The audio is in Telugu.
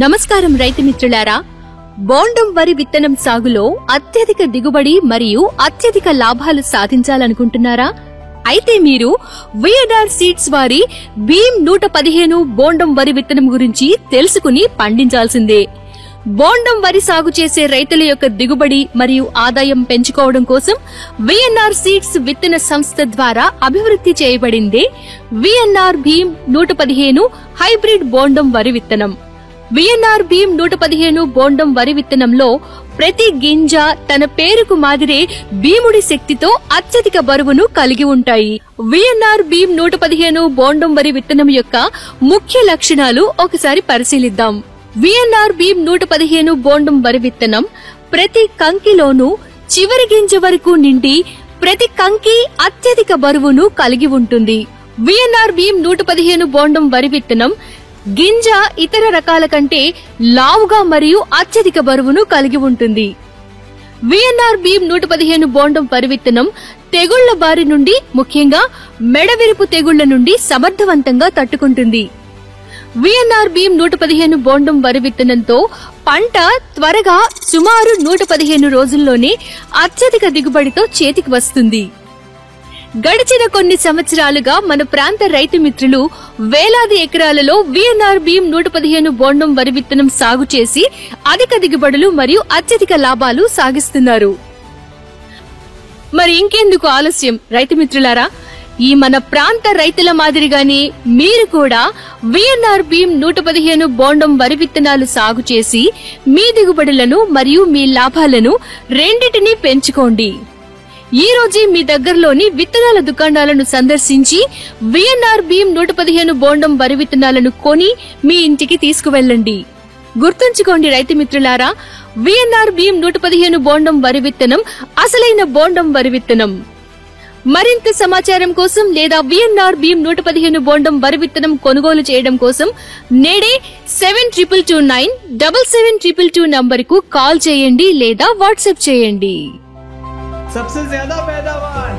నమస్కారం రైతు మిత్రులారా, బోండం వరి విత్తనం సాగులో అత్యధిక దిగుబడి మరియు అత్యధిక లాభాలు సాధించాలనుకుంటున్నారా? అయితే మీరు విఎన్ఆర్ సీడ్స్ వారి భీమ్ 115 బోండం వరి విత్తనం గురించి తెలుసుకుని పండించాల్సిందే. బోండం వరి సాగు చేసే రైతుల యొక్క దిగుబడి మరియు ఆదాయం పెంచుకోవడం కోసం విఎన్ఆర్ సీడ్స్ విత్తన సంస్థ ద్వారా అభివృద్ధి చేయబడిందే విఎన్ఆర్ భీమ్ 115 హైబ్రిడ్ బోండం వరి విత్తనం. విఎన్ఆర్ భీమ్ 115 బోండం వరి విత్తనంలో ప్రతి గింజ తన పేరుకు మాదిరే భీముడి శక్తితో అత్యధిక బరువును కలిగి ఉంటాయి. విఎన్ఆర్ భీమ్ 115 బోండం వరి విత్తనం యొక్క ముఖ్య లక్షణాలు ఒకసారి పరిశీలిద్దాం. విఎన్ఆర్ భీమ్ 115 బోండం వరి విత్తనం ప్రతి కంకిలోనూ చివరి గింజ వరకు నిండి ప్రతి కంకి అత్యధిక బరువును కలిగి ఉంటుంది. విఎన్ఆర్ భీమ్ 115 బోండం వరి విత్తనం గింజ ఇతర రకాల కంటే లావుగా మరియు అత్యధిక బరువును కలిగి ఉంటుంది. విఎన్ఆర్ భీమ్ 115 బోండం వరి విత్తనం తెగుళ్ల బారి నుండి, ముఖ్యంగా మెడవిరుపు తెగుళ్ల నుండి సమర్థవంతంగా తట్టుకుంటుంది. విఎన్ఆర్ భీమ్ 115 బోండం వరి విత్తనంతో పంట త్వరగా సుమారు 115 రోజుల్లోనే అత్యధిక దిగుబడితో చేతికి వస్తుంది. గడిచిన కొన్ని సంవత్సరాలుగా మన ప్రాంత రైతు మిత్రులు వేలాది ఎకరాలలో విఎన్ఆర్ భీమ్ 115 బోండం వరి విత్తనం సాగు చేసి అధిక దిగుబడులు మరియు అత్యధిక లాభాలు సాగిస్తున్నారు. మరి ఇంకెందుకు ఆలస్యం రైతు మిత్రులారా, ఈ మన ప్రాంత రైతుల మాదిరిగానే మీరు కూడా విఎన్ఆర్ భీమ్ 115 బోండం వరి విత్తనాలు సాగు చేసి మీ దిగుబడులను మరియు మీ లాభాలను రెండింటినీ పెంచుకోండి. ఈ రోజే మీ దగ్గరలోని విత్తనాల దుకాణాలను సందర్శించి విఎన్ఆర్ భీమ్ 115 బోండం వరి విత్తనాలను కొని మీ ఇంటికి తీసుకువెళ్ళండి. గుర్తుంచుకోండి రైతు మిత్రులారా, విఎన్ఆర్ భీమ్ 115 బోండం వరి విత్తనం అసలైన బోండం వరి విత్తనం. మరింత సమాచారం కోసం లేదా విఎన్ఆర్ భీమ్ 115 బోండం వరి విత్తనం కొనుగోలు చేయడం కోసం నేడే 72297722 నంబరుకు కాల్ చేయండి లేదా వాట్సాప్ చేయండి. सबसे ज्यादा पैदावार